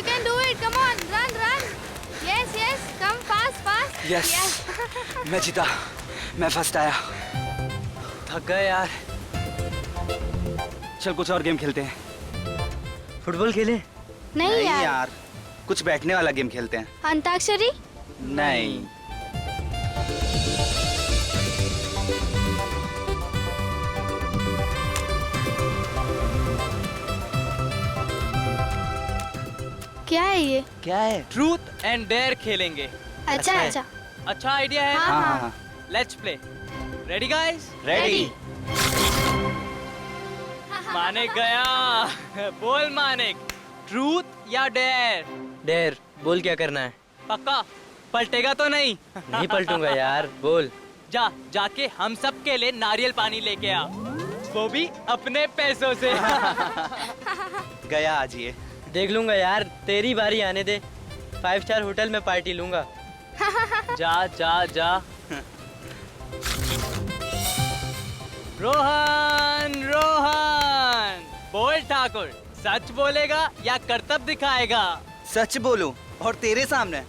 can do it. Come on, run, run. Yes, yes. Come fast, fast. Yes. मैं जीता, मैं first आया। थक गए यार। चल कुछ और गेम खेलते हैं। फुटबॉल खेलें? नहीं यार। कुछ बैठने वाला गेम खेलते हैं। अंताक्षरी? नहीं। क्या है ये? क्या है? ट्रूथ एंड डेयर खेलेंगे। अच्छा है। अच्छा। अच्छा आइडिया है हाँ, ना? हाँ। Let's play. Ready guys? Ready. Manik गया। बोल मानिक, ट्रूथ या डेयर? डेर, बोल क्या करना है? पक्का पलटेगा तो नहीं? नहीं पलटूंगा यार, बोल। जाके हम सब के लिए नारियल पानी लेके आ, वो भी अपने पैसों से। गया आज ये। देख लूंगा यार, तेरी बारी आने दे। 5 स्टार होटल में पार्टी लूंगा। जा जा जा। रोहन रोहन, बोल ठाकुर, सच बोलेगा या करतब दिखाएगा? सच बोलूं और तेरे सामने?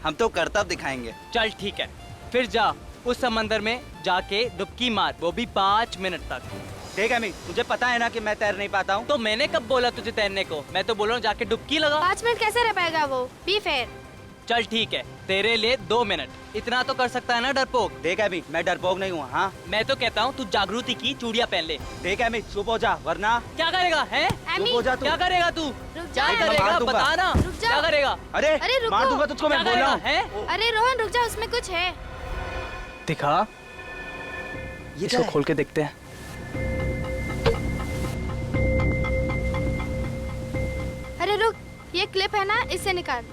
हम तो करतब दिखाएंगे। चल ठीक है, फिर जा उस समंदर में जाके डुबकी मार, वो भी 5 मिनट तक। ठीक है मी, तुझे पता है ना कि मैं तैर नहीं पाता हूँ। तो मैंने कब बोला तुझे तैरने को? मैं तो बोल रहा हूँ जाके डुबकी लगा। 5 मिनट कैसे रह पाएगा वो? Be fair. चल ठीक है, तेरे लिए 2 मिनट, इतना तो कर सकता है ना डरपोक? ठीक है मी, मैं डरपोक नहीं हूँ। हाँ मैं तो कहता हूँ तू जागृति की चूड़ियाँ पहन ले। ठीक है मी, चुप हो जा वरना। क्या करेगा है? एमी, चुप हो जा तू। क्या करेगा तू? रुक क्या जा। मैं करेगा मार दूंगा। बता ना। रुक जा। क्या करेगा? अरे अरे रुको। मार दूंगा तुझको, मैं क्या बोल रहा करेगा हूँ। है? अरे रोहन रुक जा, उसमें कुछ है। दिखा, ये इसको क्या है? खोल के देखते हैं। अरे रुक, ये क्लिप है ना, इससे निकाल।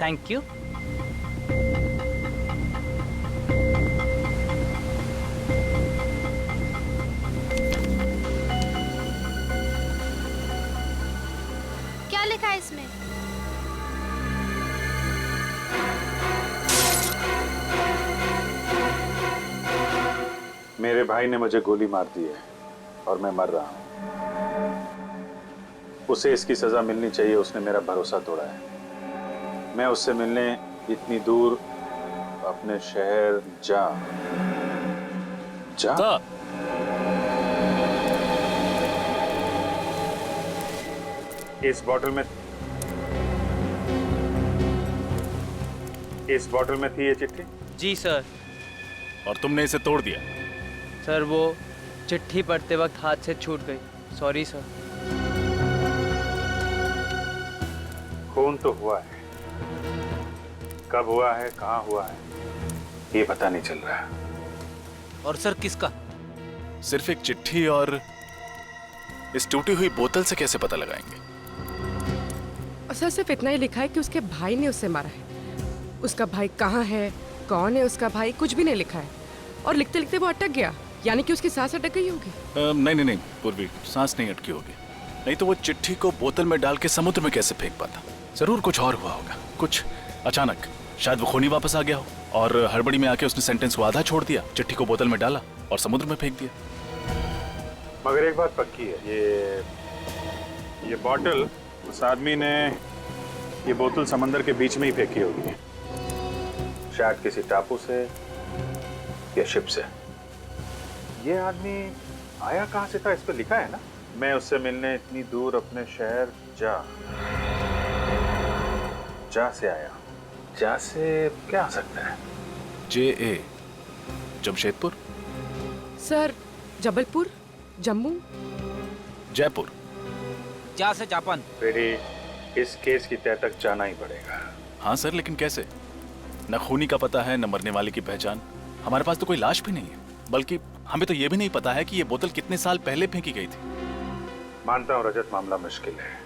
Thank you. क्या लिखा है इसमें? मेरे भाई ने मुझे गोली मार दी है और मैं मर रहा हूं। उसे इसकी सजा मिलनी चाहिए, उसने मेरा भरोसा तोड़ा है। मैं उससे मिलने इतनी दूर अपने शहर जा। इस बॉटल में थी ये चिट्ठी? जी सर। और तुमने इसे तोड़ दिया? सर वो चिट्ठी पढ़ते वक्त हाथ से छूट गई, सॉरी सर। खून तो हुआ है, कब हुआ है, कहाँ हुआ है, ये पता नहीं चल रहा। और सर किसका? सिर्फ एक चिट्ठी और इस टूटी हुई बोतल से कैसे पता लगाएंगे? सर सिर्फ इतना ही लिखा है कि उसके भाई ने उसे मारा है। उसका भाई कहाँ है, कौन है उसका भाई, कुछ भी नहीं लिखा है। और लिखते लिखते वो अटक गया, यानी कि उसकी सांस अटक गई होगी। नहीं पूर्वी, सांस नहीं अटकी होगी। नहीं तो वो चिट्ठी को बोतल में डाल के समुद्र में कैसे फेंक पाता? जरूर कुछ और हुआ होगा, कुछ अचानक। शायद वो खूनी वापस आ गया हो और हड़बड़ी में आके उसने सेंटेंस को आधा छोड़ दिया, चिट्ठी को बोतल में डाला और समुद्र में फेंक दिया। मगर एक बात पक्की है, ये बॉटल, उस आदमी ने ये बोतल समंदर के बीच में ही फेंकी होगी, शायद किसी टापू से या शिप से। ये आदमी आया कहाँ से था? इस पर लिखा है ना, मैं उससे मिलने इतनी दूर अपने शहर जा से आया। जा से क्या आ सकता है? JA, Jamshedpur, sir Jabalpur, Jammu, Jaipur. जा से जापान। बेटी, इस केस की तह तक जाना ही पड़ेगा। हाँ सर, लेकिन कैसे? न खूनी का पता है, न मरने वाले की पहचान। हमारे पास तो कोई लाश भी नहीं है, बल्कि हमें तो ये भी नहीं पता है कि ये बोतल कितने साल पहले फेंकी गई थी। मानता हूँ रजत, मामला मुश्किल है,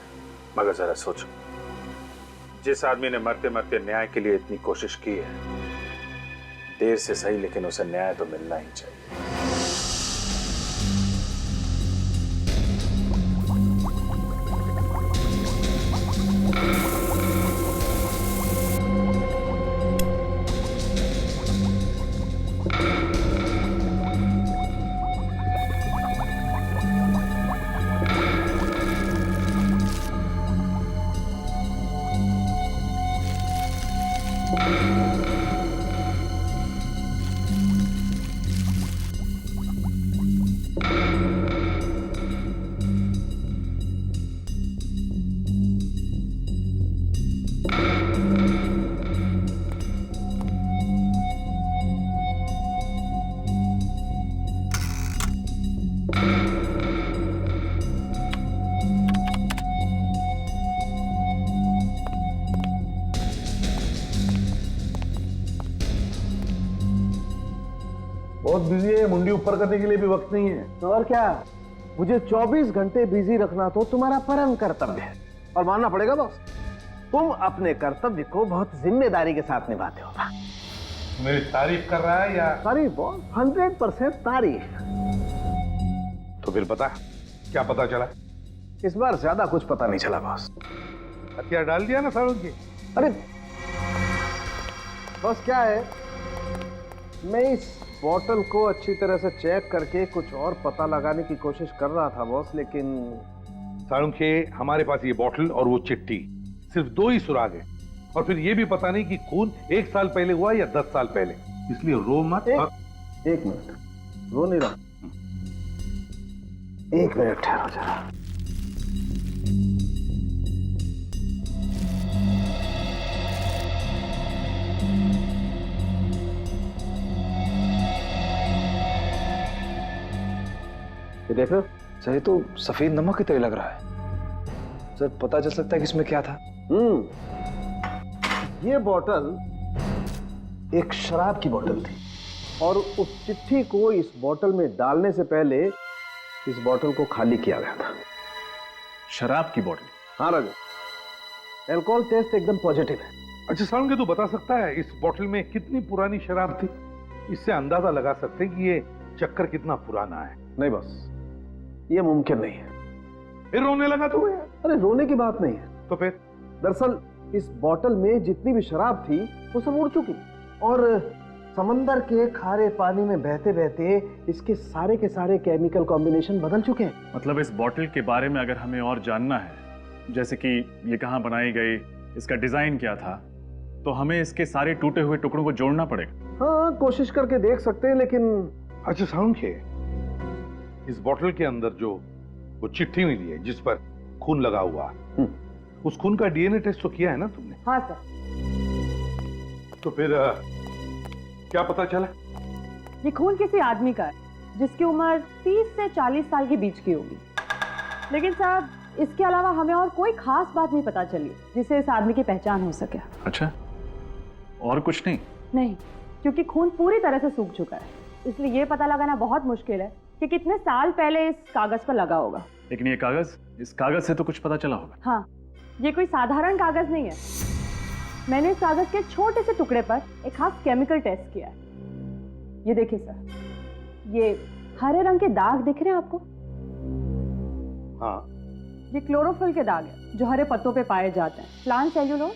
मगर जरा सोचो, जिस आदमी ने मरते मरते न्याय के लिए इतनी कोशिश की है, देर से सही लेकिन उसे न्याय तो मिलना ही चाहिए। बहुत बिजी है, मुंडी ऊपर करने के लिए भी वक्त नहीं है। तो और क्या, मुझे 24 घंटे बिजी रखना तो तुम्हारा परम कर्तव्य है और मानना पड़ेगा बॉस, तुम अपने कर्तव्य को बहुत जिम्मेदारी के साथ निभाते हो। मेरी तारीफ कर रहा है या? तारीफ बॉस, 100% तारीफ। तो फिर बता, क्या पता चला? इस बार ज्यादा कुछ पता नहीं चला बॉस। हथियार डाल दिया ना सालों की? अरे बस क्या है, मैं इस बॉटल को अच्छी तरह से चेक करके कुछ और पता लगाने की कोशिश कर रहा था बॉस, लेकिन साळुंखे, हमारे पास ये बॉटल और वो चिट्ठी, सिर्फ 2 ही सुराग है। और फिर ये भी पता नहीं कि खून 1 साल पहले हुआ या 10 साल पहले। इसलिए रो मत। एक मिनट, रो नहीं रहा, 1 मिनट ठहरो जरा। ये देख रहे हो सर, ये तो सफेद नमक की तरह लग रहा है सर। पता चल सकता है कि इसमें क्या था? ये बोतल एक शराब की बोतल थी और उस चिट्ठी को इस बोतल में डालने से पहले इस बोतल को खाली किया गया था। शराब की बोतल? हाँ राजू, अल्कोहल टेस्ट एकदम पॉजिटिव है। अच्छा साळुंखे, तू बता सकता है इस बोतल में कितनी पुरानी शराब थी? इससे अंदाजा लगा सकते हैं कि ये चक्कर कितना पुराना है। नहीं बस, ये मुमकिन नहीं है। फिर रोने लगा तू यार? अरे रोने की बात नहीं है। तो फिर? दरअसल इस बोतल में जितनी भी शराब थी वो सब उड़ चुकी और समंदर के खारे पानी में बहते बहते इसके सारे के सारे केमिकल कॉम्बिनेशन बदल चुके हैं। मतलब इस बॉटल के बारे में अगर हमें और जानना है, जैसे कि ये कहाँ बनाई गई, इसका डिजाइन क्या था, तो हमें इसके सारे टूटे हुए टुकड़ों को जोड़ना पड़ेगा। हाँ, कोशिश करके देख सकते हैं, लेकिन अच्छा साळुंखे, इस बोतल के अंदर जो वो चिट्ठी मिली है जिस पर खून लगा हुआ, उस खून का डीएनए टेस्ट तो किया है ना तुमने? हाँ सर। तो फिर क्या पता चला? ये खून किसी आदमी का है जिसकी उम्र 30 से 40 साल के बीच की होगी। लेकिन साहब, इसके अलावा हमें और कोई खास बात नहीं पता चली जिससे इस आदमी की पहचान हो सके। अच्छा, और कुछ नहीं? नहीं, क्योंकि खून पूरी तरह से सूख चुका है, इसलिए ये पता लगाना बहुत मुश्किल है कि कितने साल पहले इस कागज पर लगा होगा। लेकिन ये कागज, इस कागज से तो कुछ पता चला होगा। हाँ, ये कोई साधारण कागज नहीं है। मैंने इस कागज के छोटे से टुकड़े पर एक खास केमिकल टेस्ट किया है। ये देखिए सर, ये हरे रंग के दाग दिख रहे हैं आपको? हाँ, ये क्लोरोफिल के दाग है जो हरे पत्तों पे पाए जाते हैं, प्लांट सेल्यूलोज।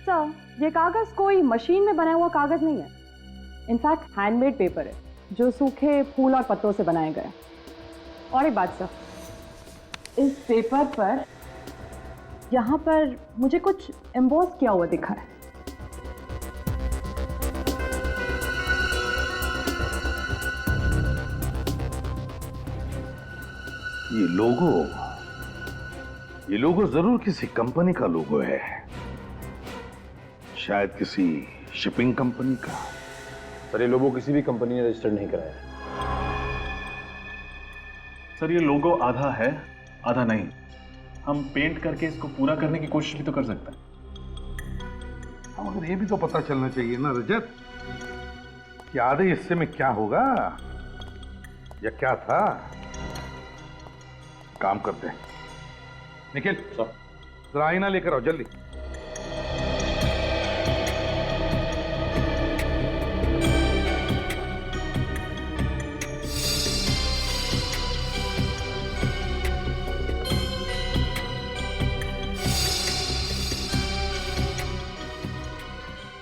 सर, ये कागज कोई मशीन में बनाया हुआ कागज नहीं है, इनफैक्ट हैंडमेड पेपर है जो सूखे फूल और पत्तों से बनाए गए। और एक बात सर, इस पेपर पर यहाँ पर मुझे कुछ एम्बॉस किया हुआ दिखा है। ये लोगो जरूर किसी कंपनी का लोगो है, शायद किसी शिपिंग कंपनी का। सर, ये लोगो किसी भी कंपनी ने रजिस्टर्ड नहीं कराया। सर, ये लोगो आधा है आधा नहीं। हम पेंट करके इसको पूरा करने की कोशिश भी तो कर सकते हैं। हाँ, मगर ये भी तो पता चलना चाहिए ना रजत कि आधे हिस्से में क्या होगा या क्या था। काम करते हैं, निखिल जरा आईना लेकर आओ जल्दी।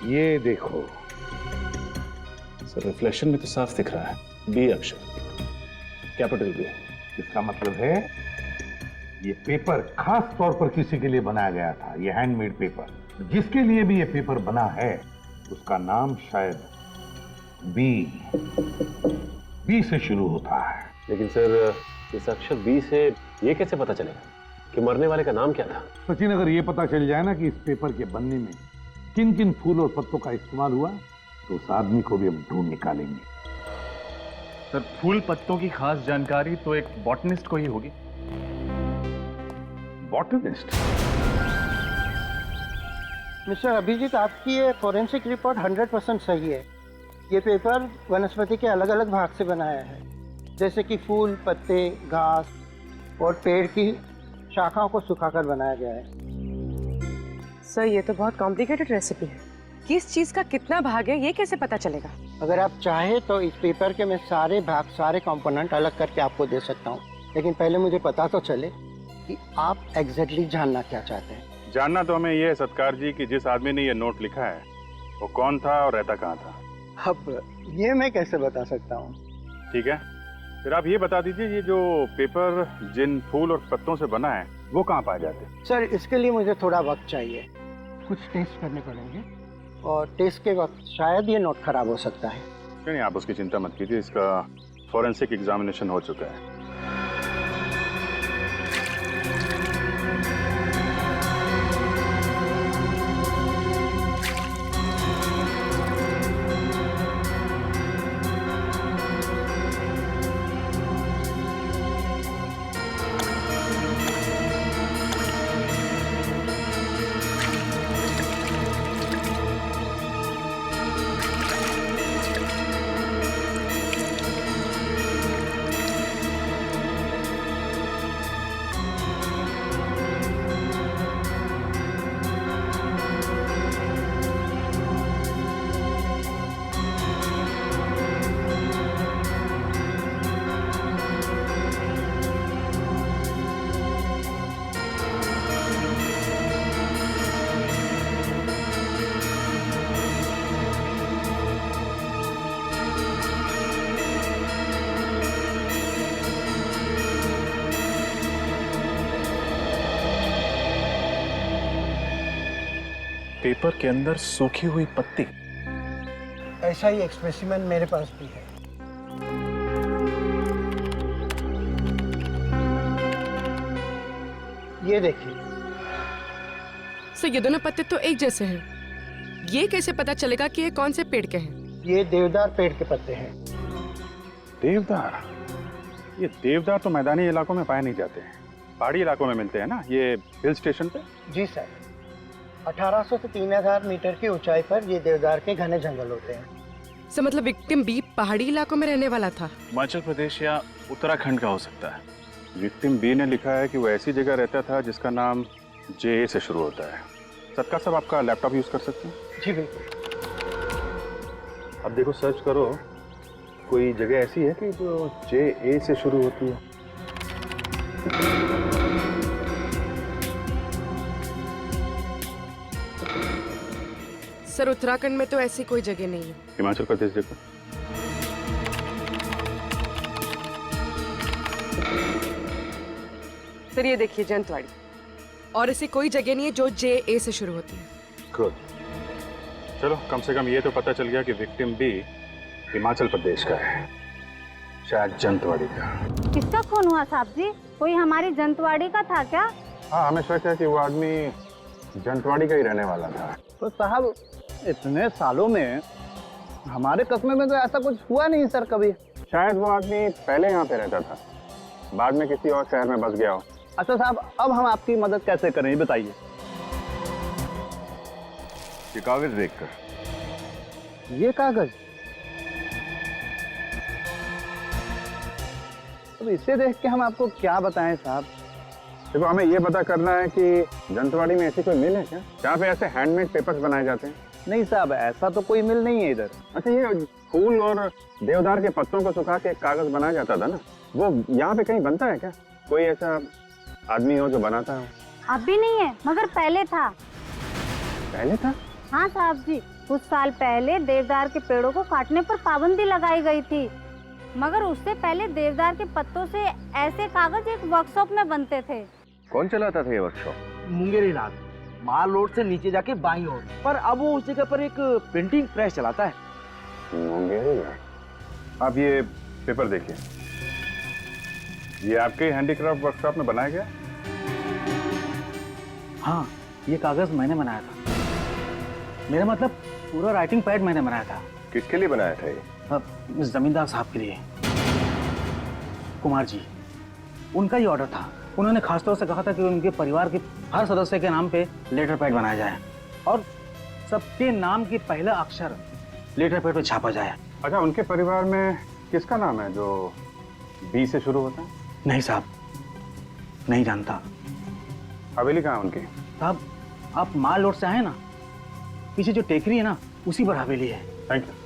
ये देखो सर, रिफ्लेक्शन में तो साफ दिख रहा है, बी अक्षर, कैपिटल बी। इसका मतलब है ये पेपर खास तौर पर किसी के लिए बनाया गया था। ये हैंडमेड पेपर जिसके लिए भी ये पेपर बना है उसका नाम शायद बी से शुरू होता है। लेकिन सर, इस अक्षर बी से ये कैसे पता चलेगा कि मरने वाले का नाम क्या था? सचिन, अगर ये पता चल जाए ना कि इस पेपर के बनने में किन किन फूल और पत्तों का इस्तेमाल हुआ, तो उस आदमी को भी हम ढूंढ निकालेंगे। सर, फूल पत्तों की खास जानकारी तो एक बॉटनिस्ट को ही होगी। बॉटनिस्ट? मिस्टर अभिजीत, आपकी ये फोरेंसिक रिपोर्ट 100% सही है। ये पेपर वनस्पति के अलग अलग भाग से बनाया है, जैसे कि फूल, पत्ते, घास और पेड़ की शाखाओं को सुखाकर बनाया गया है। सर, ये तो बहुत कॉम्प्लिकेटेड रेसिपी है। किस चीज का कितना भाग है ये कैसे पता चलेगा? अगर आप चाहे तो इस पेपर के मैं सारे भाग, सारे कंपोनेंट अलग करके आपको दे सकता हूँ, लेकिन पहले मुझे पता तो चले कि आप एग्जैक्टली जानना क्या चाहते हैं। जानना तो हमें ये है सत्कार जी कि जिस आदमी ने ये नोट लिखा है वो कौन था और रहता कहाँ था। अब ये मैं कैसे बता सकता हूँ? ठीक है, फिर आप ये बता दीजिए, ये जो पेपर जिन फूल और पत्तों से बना है वो कहाँ पाए जाते हैं? सर, इसके लिए मुझे थोड़ा वक्त चाहिए, कुछ टेस्ट करने पड़ेंगे और टेस्ट के वक्त शायद ये नोट खराब हो सकता है। नहीं, आप उसकी चिंता मत कीजिए, इसका फॉरेंसिक एग्जामिनेशन हो चुका है। पेपर के अंदर सूखी हुई पत्ती। ऐसा ही एक स्पेसिमेन मेरे पास भी है। ये देखिए। सर, ये दोनों पत्ते तो एक जैसे हैं। ये कैसे पता चलेगा कि ये कौन से पेड़ के हैं? ये देवदार पेड़ के पत्ते हैं। देवदार? ये देवदार तो मैदानी इलाकों में पाए नहीं जाते हैं, पहाड़ी इलाकों में मिलते हैं ना, ये हिल स्टेशन पे। जी सर, 1800 से 3000 मीटर की ऊंचाई पर ये देवदार के घने जंगल होते हैं। सर, मतलब विक्टिम बी पहाड़ी इलाकों में रहने वाला था? हिमाचल प्रदेश या उत्तराखंड का हो सकता है। विक्टिम बी ने लिखा है कि वो ऐसी जगह रहता था जिसका नाम जे से शुरू होता है। सत्कार साहब, आपका लैपटॉप यूज कर सकते हैं? जी बिल्कुल। अब देखो, सर्च करो, कोई जगह ऐसी है कि जो जे से शुरू होती है? सर, उत्तराखंड में तो ऐसी कोई जगह नहीं है। हिमाचल प्रदेश देखो। सर, ये देखिए, जंतवाड़ी। और ऐसी कोई जगह नहीं है जो जे से शुरू होती है। गुड, चलो कम से कम ये तो पता चल गया कि विक्टिम बी हिमाचल प्रदेश का है, शायद जंतवाड़ी का। किसका खून हुआ साहब जी? कोई हमारी जंतवाड़ी का था क्या? हाँ, हमें शक है कि वो आदमी जंतवाड़ी का ही रहने वाला था। तो साहब, इतने सालों में हमारे कस्बे में तो ऐसा कुछ हुआ नहीं सर कभी। शायद वो आदमी पहले यहाँ पे रहता था, बाद में किसी और शहर में बस गया हो। अच्छा साहब, अब हम आपकी मदद कैसे करें ये बताइए। ये कागज देखकर। ये कागज? अब इसे देख के हम आपको क्या बताएं साहब? देखो, हमें ये पता करना है कि जंतवाड़ी में ऐसी कोई मिल है क्या जहाँ पे ऐसे हैंडमेड पेपर्स बनाए जाते हैं? नहीं साहब, ऐसा तो कोई मिल नहीं है इधर। अच्छा, ये फूल और देवदार के पत्तों को सुखा के कागज बनाया जाता था ना, वो यहाँ पे कहीं बनता है क्या? कोई ऐसा आदमी हो जो बनाता हो? अब भी नहीं है, मगर पहले था। पहले था? हाँ साहब जी, कुछ साल पहले देवदार के पेड़ों को काटने पर पाबंदी लगाई गई थी, मगर उससे पहले देवदार के पत्तों से ऐसे कागज एक वर्कशॉप में बनते थे। कौन चलाता था ये वर्कशॉप? मुंगेरी लाल। माल रोड से नीचे जाके बाईं ओर, पर अब वो उस जगह पर एक प्रिंटिंग प्रेस चलाता है। आप ये पेपर देखिए, ये आपके हैंडीक्राफ्ट वर्कशॉप में बनाया गया? हाँ, ये कागज मैंने बनाया था। मेरा मतलब पूरा राइटिंग पैड मैंने बनाया था। किसके लिए बनाया था ये? अब जमींदार साहब के लिए, कुमार जी, उनका ही ऑर्डर था। उन्होंने खासतौर से कहा था कि उनके परिवार के हर सदस्य के नाम पे लेटर पैड बनाया जाए और सबके नाम की पहला अक्षर लेटर पैड पे छापा जाए। अच्छा, उनके परिवार में किसका नाम है जो बी से शुरू होता है? नहीं साहब, नहीं जानता। हवेली कहाँ उनकी? साहब, आप माल रोड से आए ना, पीछे जो टेकरी है ना, उसी पर हवेली है। Thank you.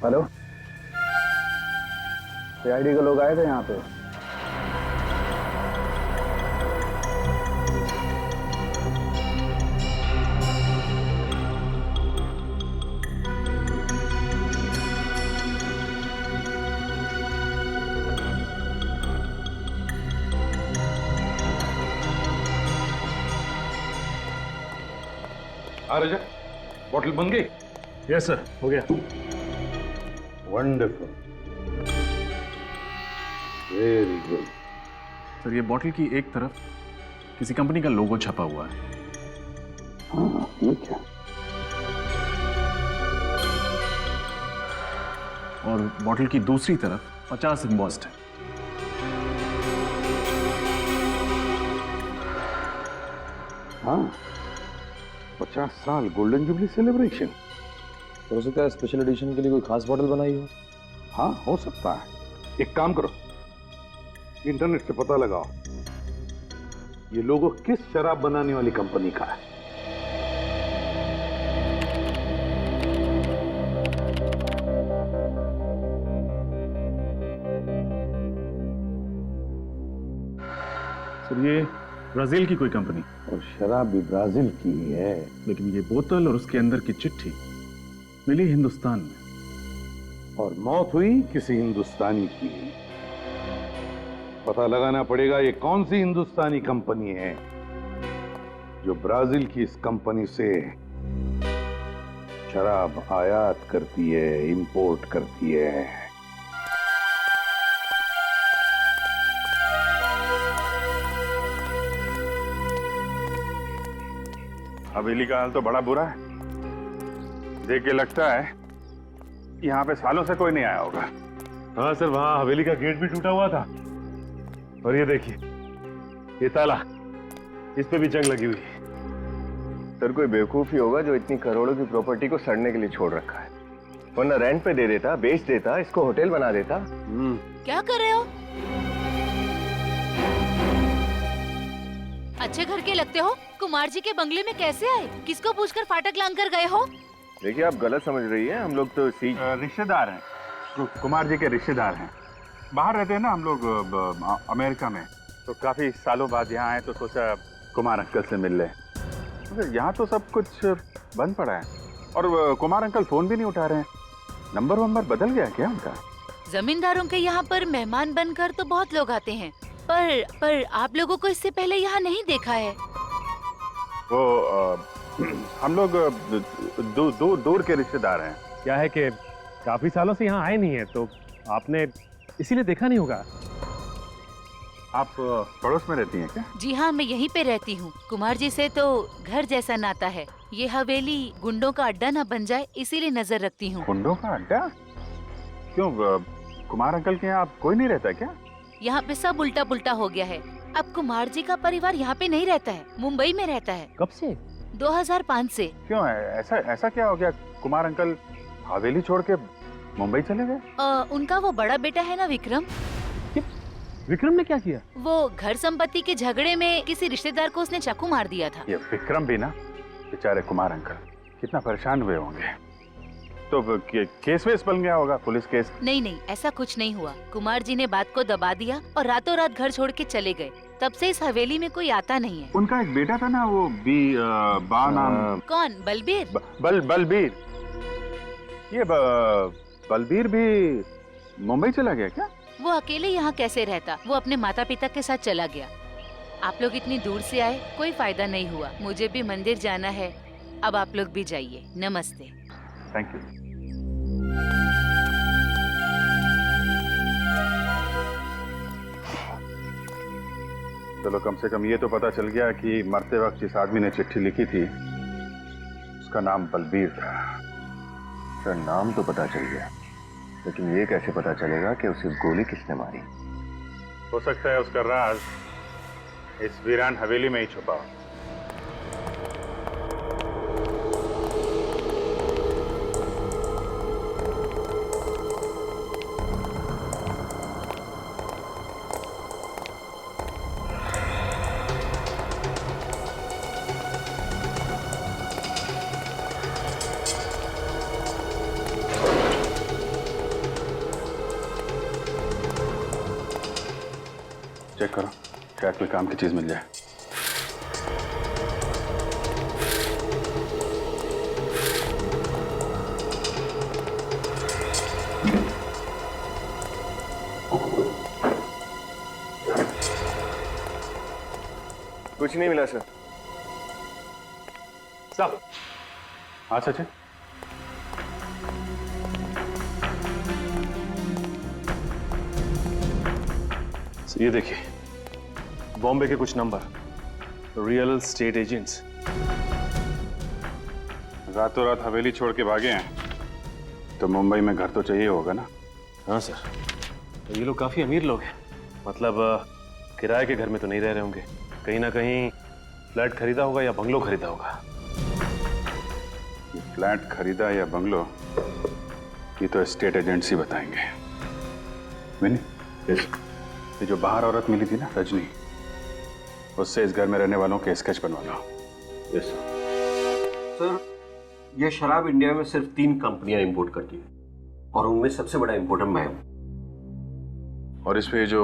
हेलो, सीआईडी के लोग आए थे यहाँ पे। रजा, बॉटल बन गई? यस सर, हो गया। Wonderful, very good. सर, ये बॉटल की एक तरफ किसी कंपनी का लोगो छपा हुआ है। हाँ, ठीक है। और बॉटल की दूसरी तरफ 50 एम्बॉस्ड है। हाँ, 50 साल गोल्डन जुबली सेलिब्रेशन। हो सकता है स्पेशल एडिशन के लिए कोई खास बॉटल बनाई हो। हाँ, हो सकता है। एक काम करो, इंटरनेट से पता लगाओ ये लोगो किस शराब बनाने वाली कंपनी का है। सर, ये ब्राजील की कोई कंपनी, और शराब भी ब्राजील की ही है। लेकिन ये बोतल और उसके अंदर की चिट्ठी मिली हिंदुस्तान में, और मौत हुई किसी हिंदुस्तानी की। पता लगाना पड़ेगा ये कौन सी हिंदुस्तानी कंपनी है जो ब्राजील की इस कंपनी से शराब आयात करती है, इंपोर्ट करती है। हवेली का हाल तो बड़ा बुरा है। देख के लगता है यहाँ पे सालों से कोई नहीं आया होगा। हाँ सर, वहां हवेली का गेट भी टूटा हुआ था। और ये देखिए, ये ताला, इस पे भी जंग लगी हुई है। सर, कोई बेवकूफ ही होगा जो इतनी करोड़ों की प्रॉपर्टी को सड़ने के लिए छोड़ रखा है, वरना रेंट पे दे देता, बेच देता, इसको होटल बना देता। क्या कर रहे हो? अच्छे घर के लगते हो। कुमार जी के बंगले में कैसे आए? किसको पूछकर फाटक लांग कर गए हो? देखिए, आप गलत समझ रही हैं। हम लोग तो रिश्तेदार हैं, कुमार जी के रिश्तेदार हैं। बाहर रहते हैं ना हम लोग, अमेरिका में। तो काफी सालों बाद यहाँ आए तो सोचा कुमार अंकल से मिल ले। यहाँ तो सब कुछ बंद पड़ा है और कुमार अंकल फोन भी नहीं उठा रहे हैं। नंबर वंबर बदल गया क्या उनका? जमींदारों के यहाँ पर मेहमान बनकर तो बहुत लोग आते हैं, पर आप लोगों को इससे पहले यहाँ नहीं देखा है। वो हम लोग दूर के रिश्तेदार हैं। क्या है कि काफी सालों से यहाँ आए नहीं है, तो आपने इसीलिए देखा नहीं होगा। आप पड़ोस में रहती हैं क्या? जी हाँ, मैं यहीं पे रहती हूँ। कुमार जी से तो घर जैसा नाता है। ये हवेली गुंडों का अड्डा ना बन जाए, इसीलिए नजर रखती हूँ। गुंडों का अड्डा? क्यों, कुमार अंकल के यहाँ कोई नहीं रहता क्या? यहाँ पे सब उल्टा पुल्टा हो गया है। अब कुमार जी का परिवार यहाँ पे नहीं रहता है, मुंबई में रहता है। कब से? 2005 से। क्यों है ऐसा क्या हो गया? कुमार अंकल हवेली छोड़ के मुंबई चले गए? उनका वो बड़ा बेटा है ना, विक्रम। विक्रम ने क्या किया? वो घर संपत्ति के झगड़े में किसी रिश्तेदार को उसने चाकू मार दिया था। ये विक्रम भी ना, बेचारे कुमार अंकल कितना परेशान हुए होंगे। तो केस वेस बन गया होगा, पुलिस केस? नहीं, ऐसा कुछ नहीं हुआ। कुमार जी ने बात को दबा दिया और रातों रात घर छोड़ के चले गए। तब से इस हवेली में कोई आता नहीं है। उनका एक बेटा था ना, वो बा नाम। कौन? बलबीर? बलबीर। ये बलबीर भी मुंबई चला गया क्या? वो अकेले यहाँ कैसे रहता? वो अपने माता पिता के साथ चला गया। आप लोग इतनी दूर से आए, कोई फायदा नहीं हुआ। मुझे भी मंदिर जाना है। अब आप लोग भी जाइए। नमस्ते। Thank you. चलो कम से कम ये तो पता चल गया कि मरते वक्त जिस आदमी ने चिट्ठी लिखी थी उसका नाम बलबीर था। सर नाम तो पता चल गया, लेकिन ये कैसे पता चलेगा कि उसे गोली किसने मारी? हो सकता है उसका राज इस वीरान हवेली में ही छुपा हो। चेक करो, शायद कोई काम की चीज मिल जाए। कुछ नहीं मिला सर। सब हाँ सचिन, ये देखिए, बॉम्बे के कुछ नंबर, रियल स्टेट एजेंट्स। रातों रात हवेली छोड़ के भागे हैं तो मुंबई में घर तो चाहिए होगा ना? हाँ सर, तो ये लोग काफी अमीर लोग हैं। मतलब किराए के घर में तो नहीं रह रहे होंगे, कहीं ना कहीं फ्लैट खरीदा होगा या बंगलो खरीदा होगा। ये फ्लैट खरीदा या बंगलो, ये तो स्टेट एजेंट्स ही बताएंगे। मैंने ये जो बाहर औरत मिली थी ना, रजनी, उससे इस घर में रहने वालों के स्केच बनवाना। यस सर, ये शराब इंडिया में सिर्फ 3 कंपनियां इंपोर्ट करती हैं और उनमें सबसे बड़ा इंपोर्टर मैं हूं। और इस पे जो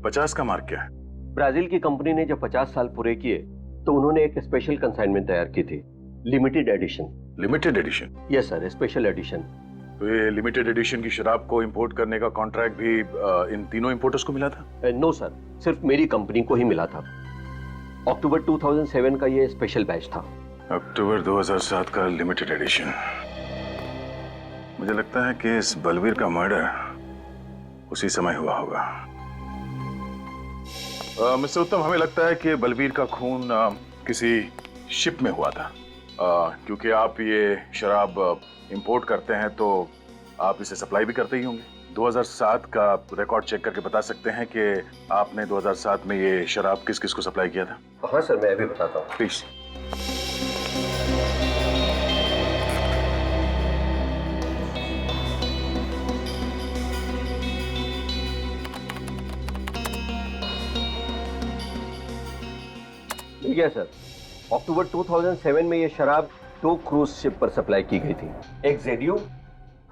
50 का मार्क क्या है? ब्राजील की कंपनी ने जब 50 साल पूरे किए तो उन्होंने एक स्पेशल कंसाइनमेंट तैयार की थी, limited edition. Limited edition? Yes sir, special edition. तो ये लिमिटेड एडिशन की शराब को इंपोर्ट करने का कॉन्ट्रैक्ट भी इन तीनों इंपोर्टर्स को मिला था? नो सर, सिर्फ मेरी कंपनी को ही मिला था। अक्टूबर 2007 का ये स्पेशल बैच था। अक्टूबर 2007 का लिमिटेड एडिशन। मुझे लगता है कि इस बलवीर का मर्डर उसी समय हुआ होगा। मिस्टर उत्तम, हमें लगता है कि बलवीर का खून किसी शिप में हुआ था। क्योंकि आप ये शराब इंपोर्ट करते हैं तो आप इसे सप्लाई भी करते ही होंगे। 2007 का रिकॉर्ड चेक करके बता सकते हैं कि आपने 2007 में ये शराब किस किस को सप्लाई किया था? हाँ सर, मैं अभी बताता हूँ। प्लीज। ठीक है सर, अक्टूबर 2007 में ये शराब 2 क्रूज शिप पर सप्लाई की गई थी, एक जेडियो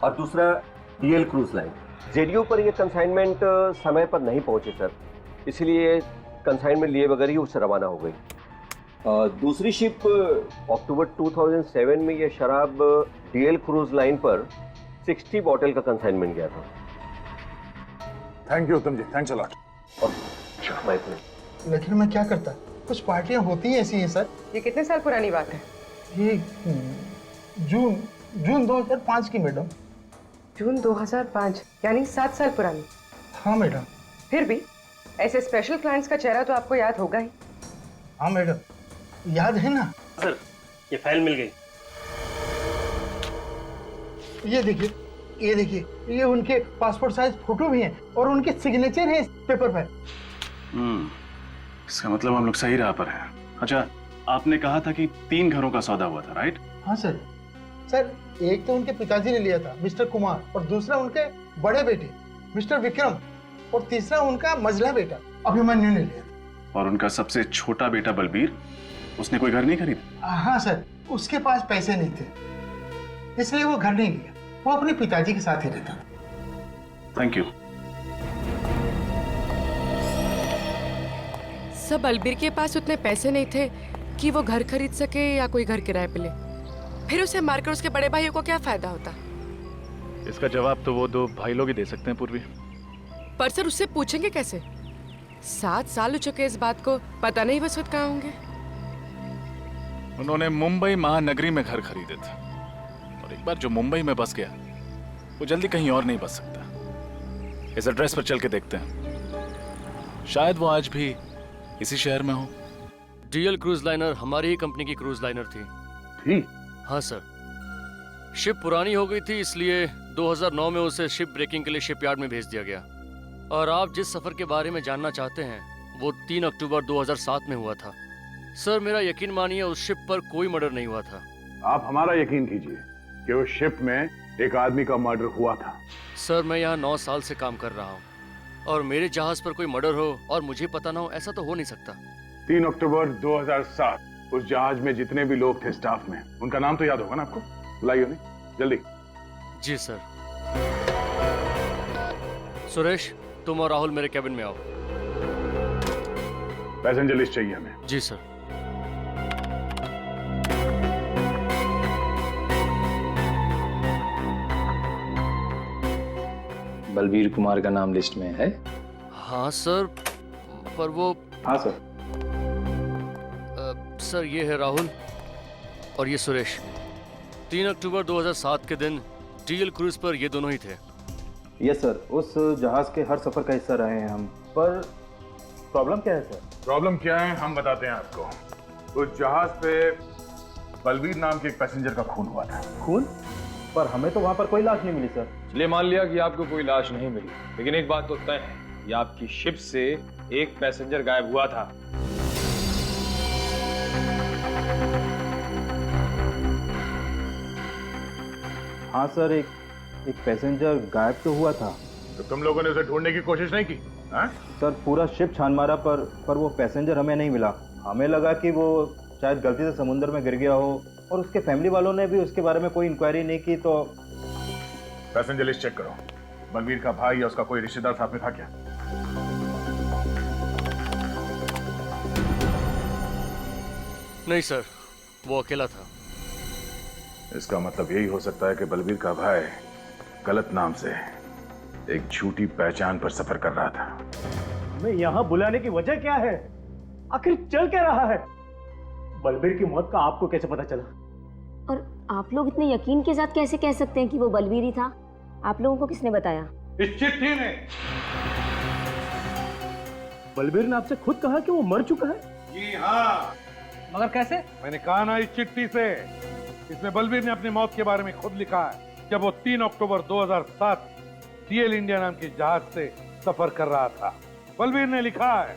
और दूसरा डीएल क्रूज लाइन। जेडियो पर ये कंसाइनमेंट समय पर नहीं पहुंचे सर, इसलिए कंसाइनमेंट लिए बगैर ही उससे रवाना हो गई। दूसरी शिप अक्टूबर 2007 में ये शराब डीएल क्रूज लाइन पर 60 बॉटल का कंसाइनमेंट गया था। थैंक यू उत्तम जी, थैंक्स अ लॉट। लेकिन मैं क्या करता, कुछ पार्टियां होती हैं ऐसी हैं सर। ये कितने साल पुरानी बात है? ये जून 2005 की मैडम। जून 2005 यानी 7 साल पुरानी। हाँ मैडम। फिर भी ऐसे स्पेशल क्लाइंट्स का चेहरा तो आपको याद होगा ही। हाँ मैडम, याद है ना सर। ये फाइल मिल गई। ये देखिए, ये देखिए, ये उनके पासपोर्ट साइज फोटो भी हैं और उनके सिग्नेचर हैं इस पेपर पर। इसका मतलब हम लोग सही राह पर हैं। अच्छा, आपने कहा था कि 3 घरों का सौदा हुआ था, राइट? हाँ सर। सर, एक तो उनके पिताजी ने लिया था, मिस्टर कुमार, और दूसरा उनके बड़े बेटे मिस्टर विक्रम, और तीसरा उनका मझला बेटा अभिमन्यु ने लिया था। और उनका सबसे छोटा बेटा बलबीर, उसने कोई घर नहीं खरीदा? हाँ सर, उसके पास पैसे नहीं थे, इसलिए वो घर नहीं लिया, वो अपने पिताजी के साथ ही रहता। Thank you. सब बलबीर के पास उतने पैसे नहीं थे कि वो घर खरीद सके या कोई घर किराए पे ले। फिर उसे मारकर उसके बड़े भाइयों को क्या फायदा होता? इसका जवाब तो वो दो भाई लोग ही दे सकते हैं पूर्वी। पर सर उससे पूछेंगे कैसे? 7 साल हो चुके इस बात को, पता नहीं बस वक्त कहाँ होंगे। उन्होंने मुंबई महानगरी में घर खरीदे थे और एक बार जो मुंबई में बस गया वो जल्दी कहीं और नहीं बस सकता। इस एड्रेस पर चल के देखते हैं, शायद वो आज भी इसी शहर में हो। डीएल क्रूज लाइनर हमारी ही कंपनी की क्रूज लाइनर थी। हाँ सर, शिप पुरानी हो गई थी इसलिए 2009 में उसे शिप ब्रेकिंग के लिए शिपयार्ड में भेज दिया गया। और आप जिस सफर के बारे में जानना चाहते हैं वो 3 अक्टूबर 2007 में हुआ था। सर मेरा यकीन मानिए उस शिप पर कोई मर्डर नहीं हुआ था। आप हमारा यकीन कीजिए कि उस शिप में एक आदमी का मर्डर हुआ था। सर मैं यहाँ 9 साल से काम कर रहा हूँ और मेरे जहाज पर कोई मर्डर हो और मुझे पता ना हो, ऐसा तो हो नहीं सकता। 3 अक्टूबर 2007 उस जहाज में जितने भी लोग थे स्टाफ में, उनका नाम तो याद होगा ना आपको? बुलाइए उन्हें जल्दी। जी सर। सुरेश तुम और राहुल मेरे कैबिन में आओ। पैसेंजर लिस्ट चाहिए हमें। जी सर। बलबीर कुमार का नाम लिस्ट में है? हाँ सर, पर वो। हाँ सर। सर ये है राहुल और ये सुरेश। 3 अक्टूबर 2007 के दिन डीएल क्रूज पर ये दोनों ही थे। यस सर, उस जहाज के हर सफर का हिस्सा रहे हैं हम। पर प्रॉब्लम क्या है सर? प्रॉब्लम क्या है हम बताते हैं आपको। उस जहाज पे बलबीर नाम के एक पैसेंजर का खून हुआ था। खून? पर हमें तो वहां पर कोई लाश नहीं मिली सर। चलिए मान लिया कि आपको कोई लाश नहीं मिली, लेकिन एक बात तो तय है, ये आपकी शिप से एक पैसेंजर गायब हुआ था। हाँ सर, एक पैसेंजर गायब तो हुआ था। तो तुम लोगों ने उसे ढूंढने की कोशिश नहीं की? हाँ? सर पूरा शिप छान मारा पर वो पैसेंजर हमें नहीं मिला। हमें लगा कि वो शायद गलती से समुद्र में गिर गया हो और उसके फैमिली वालों ने भी उसके बारे में कोई इंक्वायरी नहीं की। तो पैसेंजर लिस्ट चेक करो। बलबीर का भाई या उसका कोई रिश्तेदार साथ में था क्या? नहीं सर, वो अकेला था। इसका मतलब यही हो सकता है कि बलबीर का भाई गलत नाम से एक झूठी पहचान पर सफर कर रहा था। हमें यहाँ बुलाने की वजह क्या है? आखिर चल क्या रहा है? बलबीर की मौत का आपको कैसे पता चला? और आप लोग इतने यकीन के साथ कैसे कह सकते हैं कि वो बलबीर ही था? आप लोगों को किसने बताया? इस चिट्ठी ने। बलबीर ने आपसे खुद कहा कि वो मर चुका है? जी हाँ। मगर कैसे? मैंने कहा ना इस चिट्ठी से। इसमें बलबीर ने अपनी मौत के बारे में खुद लिखा है जब वो 3 अक्टूबर 2007 डीएल इंडिया नाम के जहाज से सफर कर रहा था। बलबीर ने लिखा है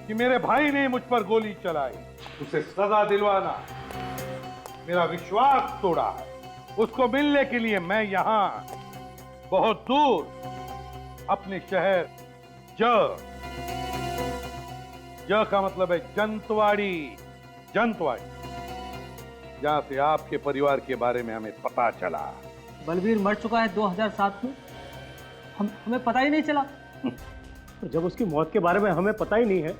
कि मेरे भाई ने मुझ पर गोली चलाई, उसे सजा दिलवाना, मेरा विश्वास तोड़ा है। उसको मिलने के लिए मैं यहाँ बहुत दूर अपने शहर ज का मतलब है जंतवाड़ी, जहाँ से आपके परिवार के बारे में हमें पता चला। बलबीर मर चुका है 2007 में, हमें पता ही नहीं चला। तो जब उसकी मौत के बारे में हमें पता ही नहीं है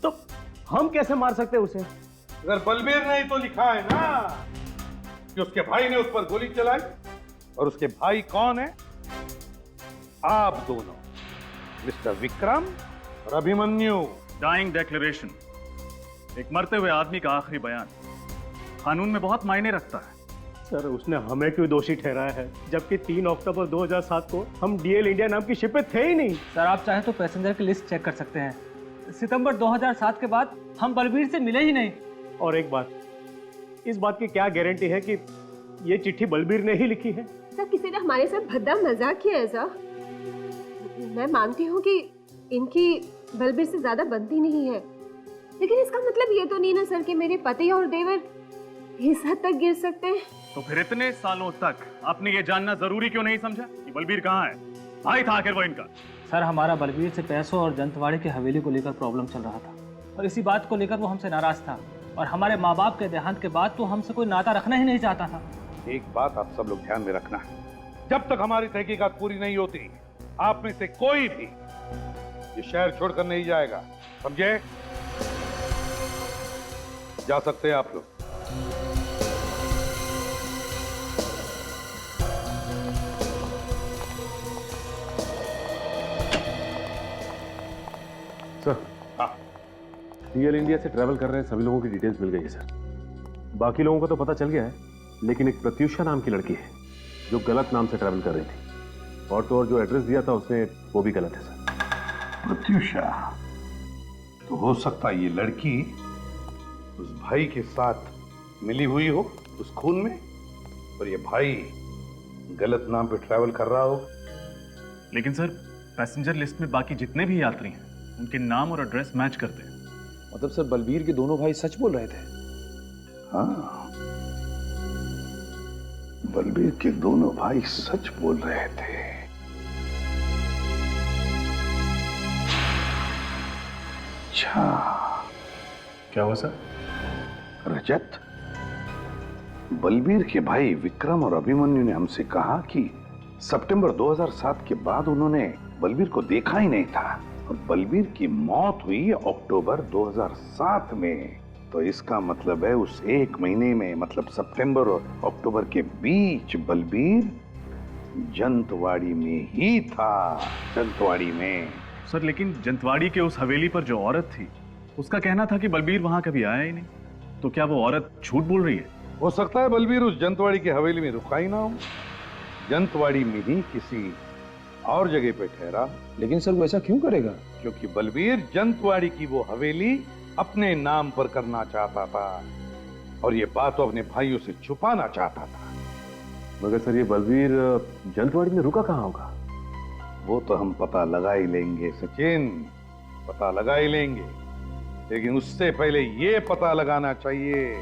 तो हम कैसे मार सकते हैं उसे? अगर बलबीर ने ही तो लिखा है ना कि उसके भाई ने उस पर गोली चलाई, और उसके भाई कौन है? आप दोनों, मिस्टर विक्रम और अभिमन्यु। डाइंग डिक्लेरेशन, एक मरते हुए आदमी का आखिरी बयान, कानून में बहुत मायने रखता है। सर उसने हमें क्यों दोषी ठहराया है जबकि 3 अक्टूबर 2007 को हम डीएल इंडिया नाम की शिप पे थे ही नहीं? सर आप चाहे तो पैसेंजर की लिस्ट चेक कर सकते हैं। सितंबर 2007 के बाद हम बलबीर से मिले ही नहीं। और एक बात, इस बात की क्या गारंटी है कि ये चिट्ठी बलबीर ने ही लिखी है? सर किसी ने हमारे साथ भद्दा मजाक किया है सर। मैं मानती हूँ कि इनकी बलबीर से ज्यादा बनती नहीं है, लेकिन इसका मतलब ये तो नहीं ना सर कि मेरे पति और देवर इस हद तक गिर सकते हैं। तो फिर इतने सालों तक आपने ये जानना जरूरी क्यों नहीं समझा कि बलबीर कहाँ है? भाई था आखिर वो इनका। सर हमारा बलबीर से पैसों और जंतवाड़ी की हवेली को लेकर प्रॉब्लम चल रहा था और इसी बात को लेकर वो हमसे नाराज था और हमारे माँ बाप के देहांत के बाद तो हमसे कोई नाता रखना ही नहीं चाहता था। एक बात आप सब लोग ध्यान में रखना, जब तक हमारी तहकीकात पूरी नहीं होती आप में से कोई भी ये शहर छोड़कर नहीं जाएगा, समझे? जा सकते हैं आप लोग। सर, डीएल इंडिया से ट्रैवल कर रहे हैं सभी लोगों की डिटेल्स मिल गई है सर। बाकी लोगों का तो पता चल गया है, लेकिन एक प्रत्युषा नाम की लड़की है जो गलत नाम से ट्रैवल कर रही थी, और तो और जो एड्रेस दिया था उसने वो भी गलत है सर। प्रत्युषा, तो हो सकता है ये लड़की उस भाई के साथ मिली हुई हो उस खून में, और ये भाई गलत नाम पे ट्रैवल कर रहा हो। लेकिन सर, पैसेंजर लिस्ट में बाकी जितने भी यात्री हैं उनके नाम और एड्रेस मैच करते हैं। मतलब सर, बलबीर के दोनों भाई सच बोल रहे थे? हाँ, बलबीर के दोनों भाई सच बोल रहे थे। अच्छा, क्या हुआ सर? रजत, बलबीर के भाई विक्रम और अभिमन्यु ने हमसे कहा कि सितंबर 2007 के बाद उन्होंने बलबीर को देखा ही नहीं था, और बलबीर की मौत हुई अक्टूबर 2007 में। तो इसका मतलब है उस एक महीने में, मतलब सितंबर और अक्टूबर के बीच बलबीर जंतवाड़ी में ही था। जंतवाड़ी में। सर, लेकिन जंतवाड़ी के उस हवेली पर जो औरत थी उसका कहना था कि बलबीर वहां कभी आया ही नहीं। तो क्या वो औरत झूठ बोल रही है? हो सकता है बलबीर उस जंतवाड़ी की हवेली में रुका ही ना हो, जंतवाड़ी में ही किसी और जगह पे ठहरा। लेकिन सर, वो ऐसा क्यों करेगा? क्योंकि बलबीर जंतवाड़ी की वो हवेली अपने नाम पर करना चाहता था, और ये बात तो अपने भाइयों से छुपाना चाहता था। मगर सर, ये बलबीर जंतवाड़ी में रुका कहाँ होगा? वो तो हम पता लगा ही लेंगे सचिन, पता लगा ही लेंगे। लेकिन उससे पहले ये पता लगाना चाहिए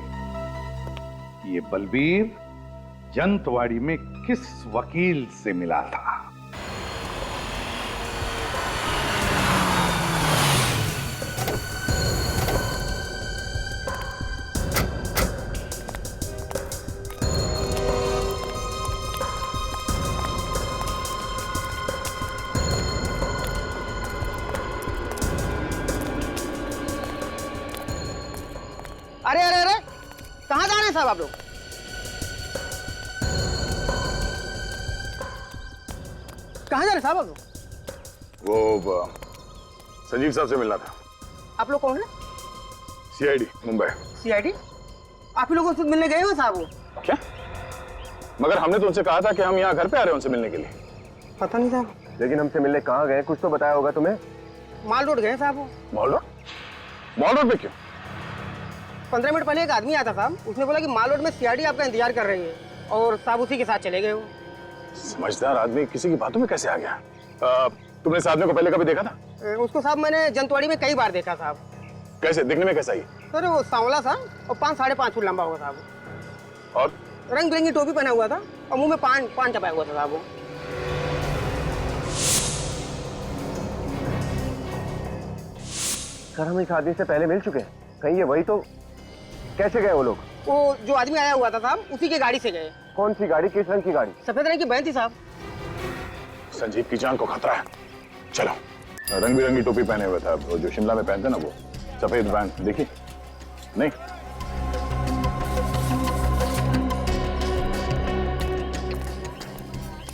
कि ये बलबीर जंतवाड़ी में किस वकील से मिला था। अरे अरे अरे, कहाँ जा रहे हैं साहब आप लोग? कहाँ जा रहे हैं साहब आप लोग? वो संजीव साहब से मिलना था। आप लोग कौन है? सीआईडी मुंबई। सीआईडी? आप ही लोग उनसे मिलने गए हो साहब? वो क्या? मगर हमने तो उनसे कहा था कि हम यहाँ घर पे आ रहे हैं उनसे मिलने के लिए। पता नहीं साहब। लेकिन हमसे मिलने कहाँ गए, कुछ तो बताया होगा तुम्हें। माल रोड गए साहब वो। Mall road? मॉल रोड पे क्यों? 15 मिनट पहले एक आदमी आया था साहब, उसने बोला कि माल रोड में सीआईडी आपका इंतजार कर रही है, और साहब उसी के साथ चले गए वो। समझदार आदमी किसी की बातों में कैसे आ गया? तुमने इस आदमी को पहले कभी देखा था? उसको साहब मैंने जंतवाड़ी में कई बार देखा साहब। कैसे दिखने में कैसा ही? सर वो सांवला सा और 5-5.5 फुट लंबा होगा साहब, और रंग बिरंगी टोपी पहना हुआ था, और मुंह में पान चपाया हुआ था साहब वो। सर, हम इस आदमी से पहले मिल चुके हैं, कहीं ये वही तो? कैसे गए वो लोग? वो जो आदमी आया हुआ था साहब, उसी की गाड़ी से गए। कौन सी गाड़ी, किस रंग की गाड़ी? सफेद रंग की वैन थी साहब। संजीव की जान को खतरा है। चलो। रंग बिरंगी टोपी पहने हुए था, वो जो शिमला में पहनते ना, वो सफेद वैन देखी नहीं?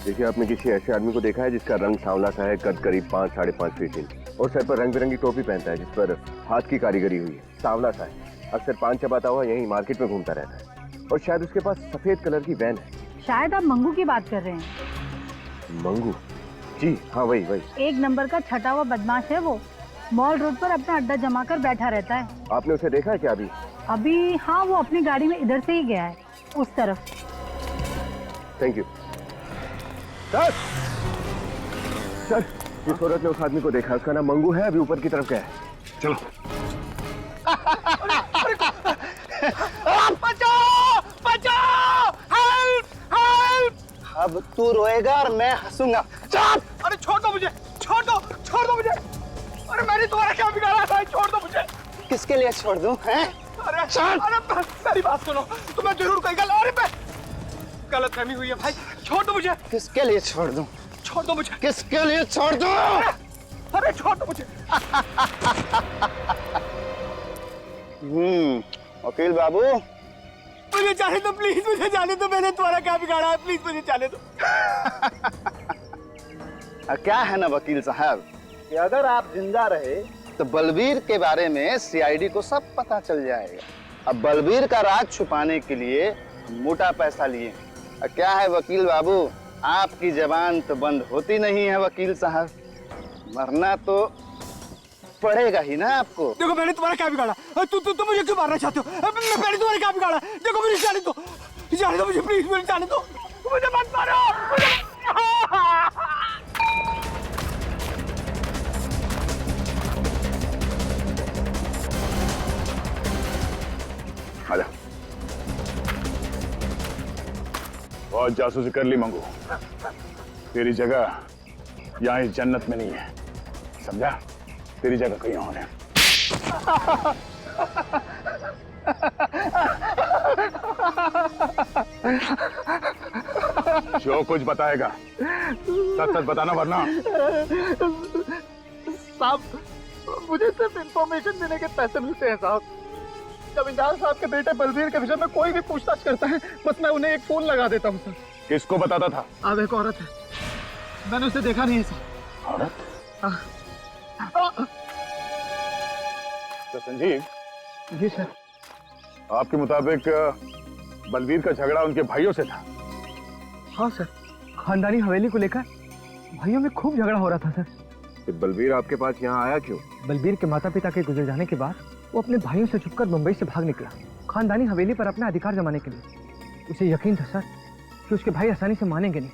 देखिए, आपने किसी ऐसे आदमी को देखा है जिसका रंग सांवला सा है, कद करीब 5-5.5 फीट इंच, और सर पर रंग बिरंगी टोपी पहनता है जिस पर हाथ की कारीगरी हुई है, सांवला सा है, अक्सर पान चबाता हुआ यही मार्केट में घूमता रहता है, और शायद उसके पास सफेद कलर की वैन है। शायद आप मंगू की बात कर रहे हैं। मंगू? जी हाँ, वही वही। एक नंबर का छटा हुआ बदमाश है वो, मॉल रोड पर अपना अड्डा जमा कर बैठा रहता है। आपने उसे देखा है क्या अभी? अभी हाँ, वो अपनी गाड़ी में इधर से ही गया है, उस तरफ। Thank you sir. सर, जिस औरत ने उस आदमी को देखा उसका नाम मंगू है, अभी ऊपर की तरफ गया है। चलो। बचाओ बचाओ, हेल्प हेल्प। अब तू रोएगा और मैं हंसूंगा। चल। अरे छोड़ दो मुझे, छोड़ दो मुझे। अरे मैंने तुम्हारा क्या बिगाड़ा था, छोड़ दो मुझे। किसके लिए छोड़ दूं, हैं? अरे चल। अरे मेरी बात सुनो, तुम्हें जरूर कोई गलतफहमी हुई है भाई, छोड़ दो मुझे। किसके लिए छोड़ दूं? छोड़ दो मुझे। किसके लिए छोड़ दूं? अरे छोड़ दो मुझे। वकील बाबू, मुझे जाने दो प्लीज, मुझे जाने दो। मैंने तुम्हारा क्या बिगाड़ा है, प्लीज मुझे जाने दो। क्या है ना वकील साहब कि अगर आप जिंदा रहे तो बलबीर के बारे में सीआईडी को सब पता चल जाएगा। अब बलबीर का राज छुपाने के लिए मोटा पैसा लिए हैं। और क्या है वकील बाबू, आपकी जबान तो बंद होती नहीं है वकील साहब, मरना तो पड़ेगा ही ना आपको। देखो मैंने तुम्हारा क्या बिगाड़ा? तू मुझे क्यों मारना चाहते हो? मैंने तुम्हारा क्या बिगाड़ा? देखो मुझे जाने दो मुझे, प्लीज मुझे जाने दो, मुझे मत मारो। आजा। बहुत जासूसी कर ली मंगू, तेरी जगह यहाँ इस जन्नत में नहीं है, समझा? तेरी जगह कहीं और है। जो कुछ बताएगा सच सच बताना, वरना। साहब मुझे सिर्फ इंफॉर्मेशन देने के पैसे मिलते हैं साहब। जमींदार साहब के बेटे बलबीर के विषय में कोई भी पूछताछ करता है, बस मैं उन्हें एक फोन लगा देता हूँ सर। किसको बताता था? अब एक औरत है, मैंने उसे देखा नहीं है सर। औरत? तो संजीव जी सर। आपके मुताबिक बलबीर का झगड़ा उनके भाइयों से था? हाँ सर, खानदानी हवेली को लेकर भाइयों में खूब झगड़ा हो रहा था सर। तो बलबीर आपके पास यहाँ आया क्यों? बलबीर के माता पिता के गुजर जाने के बाद वो अपने भाइयों से छुपकर मुंबई से भाग निकला, खानदानी हवेली पर अपना अधिकार जमाने के लिए। उसे यकीन था सर कि उसके भाई आसानी से मानेंगे नहीं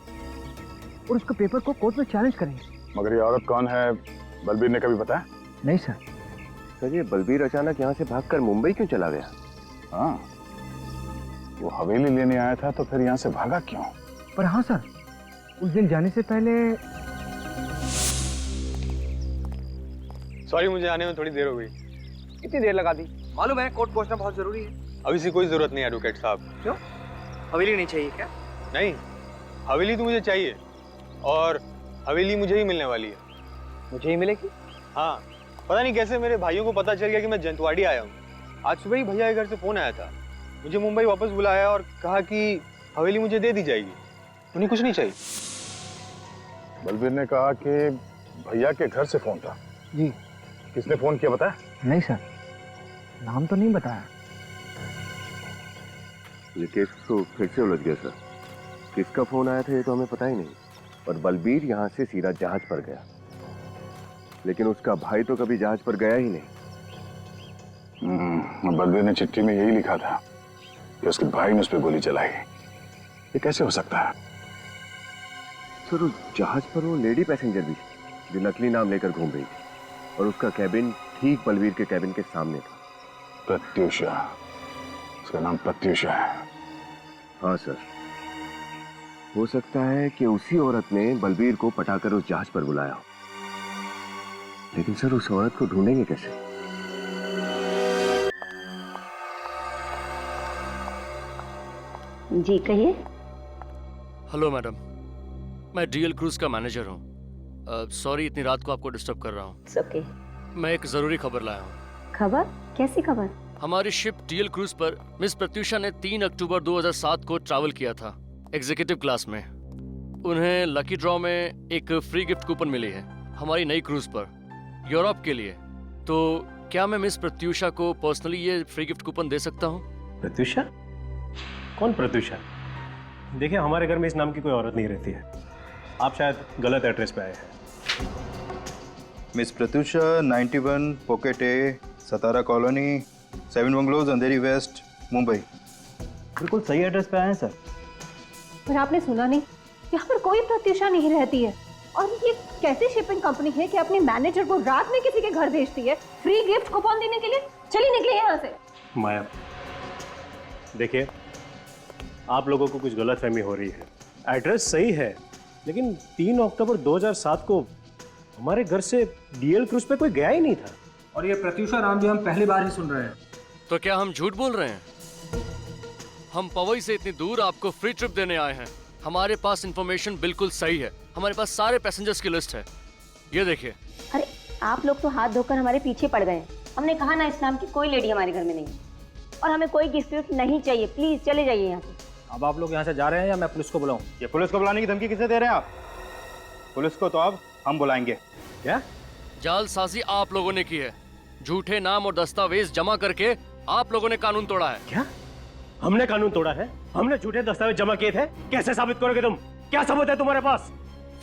और उसके पेपर को कोर्ट में चैलेंज करेंगे। मगर ये औरत कौन है, बलबीर ने कभी बताया? नहीं सर। सर ये बलबीर अचानक यहाँ से भागकर मुंबई क्यों चला गया? हाँ, वो हवेली लेने आया था तो फिर यहाँ से भागा क्यों? पर हाँ सर, उस दिन जाने से पहले। सॉरी, मुझे आने में थोड़ी देर हो गई। कितनी देर लगा दी? मालूम है कोर्ट पहुंचना बहुत जरूरी है। अभी से कोई जरूरत नहीं है एडवोकेट साहब। क्यों? हवेली नहीं चाहिए क्या? नहीं, हवेली तो मुझे चाहिए और हवेली मुझे ही मिलने वाली है। मुझे ही मिलेगी? हाँ, पता नहीं कैसे मेरे भाइयों को पता चल गया कि मैं जंतवाड़ी आया हूँ। आज सुबह ही भैया के घर से फोन आया था, मुझे मुंबई वापस बुलाया और कहा कि हवेली मुझे दे दी जाएगी, उन्हें कुछ नहीं चाहिए। बलबीर ने कहा कि भैया के घर से फोन था। जी। किसने फोन किया बताया? नहीं सर, नाम तो नहीं बताया। ये केस तो फिर से उलझ गया सर। किसका फोन आया था ये तो हमें पता ही नहीं, और बलबीर यहाँ से सीधा जहाज पर गया, लेकिन उसका भाई तो कभी जहाज पर गया ही नहीं। बलबीर ने चिट्ठी में यही लिखा था कि उसके भाई ने उस पर गोली चलाई। ये कैसे हो सकता है? सर उस जहाज पर वो लेडी पैसेंजर भी जो नकली नाम लेकर घूम रही थी, और उसका कैबिन ठीक बलबीर के कैबिन के सामने था। प्रत्यूषा, उसका नाम प्रत्यूषा है। हाँ सर, हो सकता है कि उसी औरत ने बलबीर को पटाकर उस जहाज पर बुलाया हो, लेकिन सर उस औरत को ढूंढेंगे कैसे? जी कहिए। हेलो मैडम, मैं डीएल क्रूज का मैनेजर हूँ। सॉरी इतनी रात को आपको डिस्टर्ब कर रहा हूँ। ओके। मैं एक जरूरी खबर लाया हूँ। खबर? कैसी खबर? हमारी शिप डीएल क्रूज पर मिस प्रत्यूषा ने 3 अक्टूबर 2007 को ट्रैवल किया था एग्जीक्यूटिव क्लास में। उन्हें लकी ड्रॉ में एक फ्री गिफ्ट कूपन मिली है हमारी नई क्रूज पर यूरोप के लिए। तो क्या मैं मिस प्रत्यूषा को पर्सनली ये फ्री गिफ्ट कूपन दे सकता हूँ? प्रत्यूषा? कौन प्रत्यूषा? देखिए हमारे घर में इस नाम की कोई औरत नहीं रहती है, आप शायद गलत एड्रेस पे आए हैं। मिस प्रत्यूषा 91 पॉकेट ए, सतारा कॉलोनी, 7 बंगलोज, अंधेरी वेस्ट, मुंबई। बिल्कुल सही एड्रेस पे आए हैं सर। पर आपने सुना नहीं, यहाँ पर कोई प्रत्यूषा नहीं रहती है। और ये कैसी शिपिंग कंपनी है कि अपने मैनेजर को रात में किसी के घर भेजती है फ्री गिफ्ट कूपन देने के लिए? चलिए निकलिए यहाँ से। माया, देखिए आप लोगों को कुछ गलतफहमी हो रही है। एड्रेस सही है, लेकिन 3 अक्टूबर 2007 को हमारे घर से डीएल क्रूज पे कोई गया ही नहीं था। और ये प्रत्यूषा नाम भी हम पहली बार ही सुन रहे हैं। तो क्या हम झूठ बोल रहे हैं? हम पवई से इतनी दूर आपको फ्री ट्रिप देने आए हैं। हमारे पास इंफॉर्मेशन बिल्कुल सही है, हमारे पास सारे पैसेंजर्स की लिस्ट है, ये देखिए। अरे आप लोग तो हाथ धोकर हमारे पीछे पड़ गए। हमने कहा ना इस नाम की कोई लेडी हमारे घर में नहीं है, और हमें कोई गिफ्ट नहीं चाहिए। प्लीज चले जाइए यहाँ से। अब आप लोग यहाँ से जा रहे हैं या मैं पुलिस को बुलाऊं? ये पुलिस को बुलाने की धमकी किसे दे रहे हैं आप? पुलिस को तो अब हम बुलाएंगे। क्या? जालसाजी आप लोगों ने की है। झूठे नाम और दस्तावेज जमा करके आप लोगों ने कानून तोड़ा है। क्या? हमने कानून तोड़ा है? हमने झूठे दस्तावेज जमा किए थे? कैसे साबित करोगे तुम? क्या सबूत है तुम्हारे पास?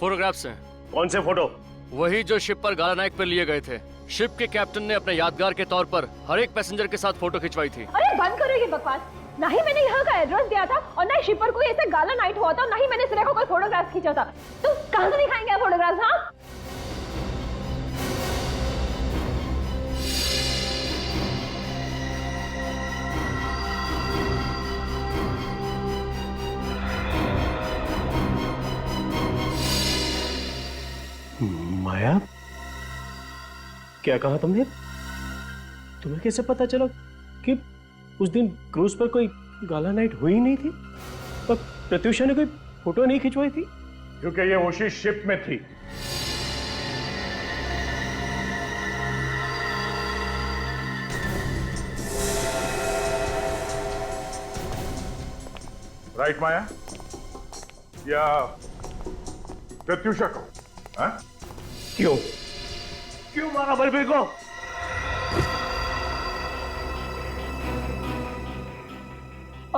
फोटोग्राफ्स हैं। कौन से फोटो? वही जो शिप पर गाला नायक पर लिए गए थे। शिप के कैप्टन ने अपने यादगार के तौर पर हर एक पैसेंजर के साथ फोटो खिंचवाई थी। अरे बंद करो ये बकवास। ना ही मैंने यहाँ का एड्रेस दिया था और ना ही शिप पर कोई ऐसा गाला नाइट हुआ था, ना ही मैंने सिर्फ कोई फोटोग्राफ खींचा था। तो कहाँ से दिखाएंगे फोटोग्राफ? हाँ, माया, क्या कहा तुमने? तुम्हें कैसे पता चला कि उस दिन क्रूज पर कोई गाला नाइट हुई नहीं थी और प्रत्युषा ने कोई फोटो नहीं खिंचवाई थी? क्योंकि ये उसी शिप में थी। राइट माया? या प्रत्युषा को? हाँ? क्यों मारा बलबीर को?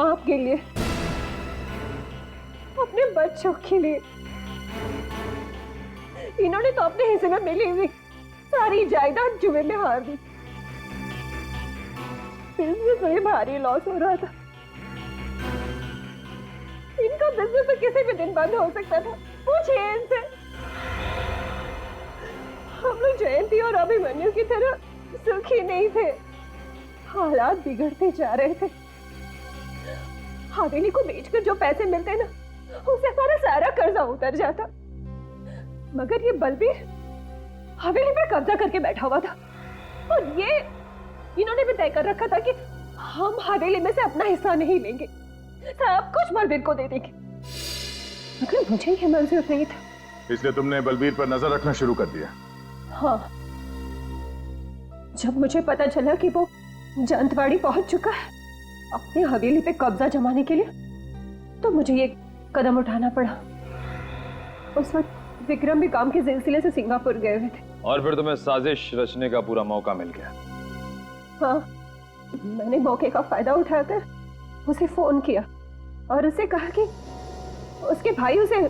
आपके लिए, अपने बच्चों के लिए। इन्होंने तो अपने हिस्से में मिली हुई सारी जायदाद जुए में हार दी। बिजनेस में भारी लॉस हो रहा था। इनका बिजनेस तो किसी भी दिन बंद हो सकता था। पूछिए इनसे। हम लोग जयंती और अभिमन्यु की तरह सुखी नहीं थे। हालात बिगड़ते जा रहे थे। हवेली को बेचकर जो पैसे मिलते ना, उससे हमारा सारा कर्जा उतर जाता। मगर ये बलबीर हवेली पर कब्जा करके बैठा हुआ था और ये इन्होंने भी तय कर रखा था कि हम हवेली में से अपना हिस्सा नहीं लेंगे, सब कुछ बलबीर को दे देंगे। मगर मुझे ये मंजूर नहीं था। इसलिए तुमने बलबीर पर नजर रखना शुरू कर दिया? हाँ, जब मुझे पता चला कि वो जंतवाड़ी पहुंच चुका है अपनी हवेली पे कब्जा जमाने के लिए, तो मुझे ये कदम उठाना पड़ा। उस वक्त विक्रम भी काम के सिलसिले से सिंगापुर गए हुए थे। और फिर तुम्हें साजिश रचने का पूरा मौका मिल गया। हाँ, मैंने मौके का फायदा उठाकर उसे फोन किया और उसे कहा कि उसके भाई उसे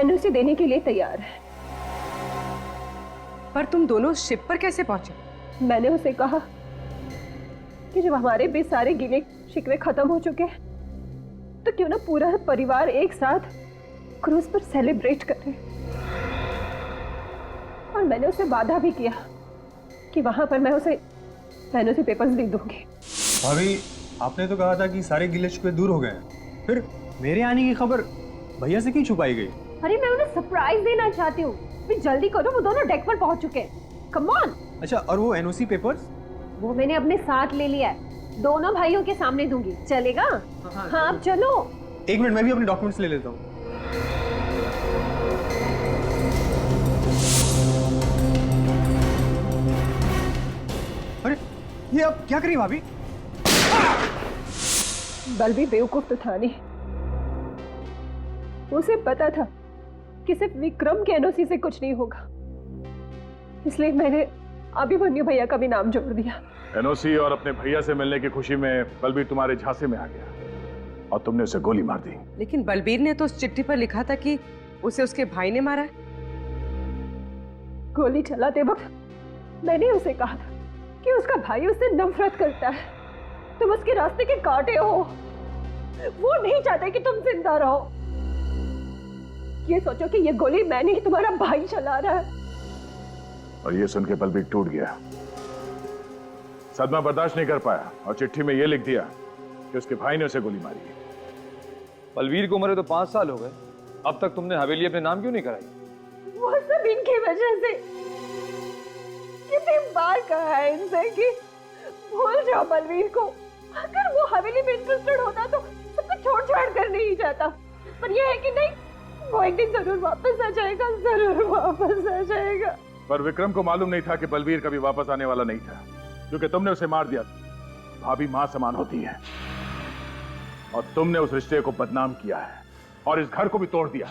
एनओसी देने के लिए तैयार है। पर तुम दोनों शिप पर कैसे पहुंचे? मैंने उसे कहा कि जब हमारे भी सारे गिले शिकवे खत्म हो चुके हैं, तो क्यों ना पूरा परिवार एक साथ क्रूज पर सेलिब्रेट करे। और मैंने उसे वादा भी किया कि वहां पर मैं उसे एनओसी पेपर्स दे दूंगी। भाभी, आपने तो कहा था कि सारे गिले शिकवे दूर हो गए हैं। फिर मेरे आने की खबर भैया से क्यों छुपाई गई? अरे मैं उन्हें सरप्राइज देना चाहती हूँ। जल्दी करो, वो दोनों डेक पर पहुंच चुके हैं। Come on. अच्छा, और वो एनओसी पेपर्स? वो मैंने अपने साथ ले लिया है, दोनों भाइयों के सामने दूंगी। चलेगा? हाँ, अब चलो। एक मिनट, मैं भी अपने डॉक्यूमेंट्स ले लेता हूँ। अरे ये आप क्या करी भाभी? बलबीर बेवकूफ तो था नहीं। उसे पता था कि सिर्फ विक्रम के एनओसी से कुछ नहीं होगा, इसलिए मैंने अभिमन्यु भैया का भी नाम जोड़ दिया। एनओसी और अपने भैया से मिलने की खुशी में बलबीर तुम्हारे झांसे में आ गया और तुमने उसे गोली मार दी। लेकिन बलबीर ने तो उस चिट्ठी पर लिखा था कि उसे उसके भाई ने मारा है। गोली चलाते वक्त मैंने उसे कहा था कि उसका भाई उससे नफरत करता है। तुम उसके रास्ते के कांटे हो। वो नहीं चाहते कि तुम जिंदा रहो। ये सोचो कि ये गोली मैंने ही तुम्हारा भाई चला रहा है। और ये सुन के बलबीर टूट गया, सदमा बर्दाश्त नहीं कर पाया और चिट्ठी में ये लिख दिया कि उसके भाई ने उसे गोली मारी है। बलबीर को मरे तो 5 साल हो गए, अब तक तुमने हवेली अपने नाम क्यों नहीं कराई? वो सब इनकी वजह से। कितनी बार कहा है इनसे कि भूल जाओ बलबीर को। अगर वो हवेली में इंटरेस्टेड होता तो सबको छोड़ कर नहीं जाता। पर यह है कि नहीं, वो एक दिन जरूर वापस आ जाएगा, जरूर वापस आ जाएगा। पर विक्रम को मालूम नहीं था कि बलबीर कभी वापस आने वाला नहीं था, क्योंकि तुमने उसे मार दिया। भाभी मां समान होती है और तुमने उस रिश्ते को बदनाम किया है और इस घर को भी तोड़ दिया।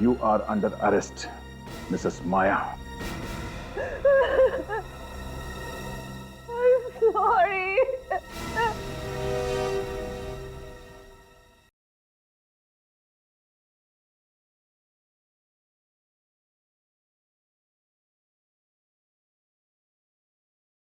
You are under arrest Mrs Maya.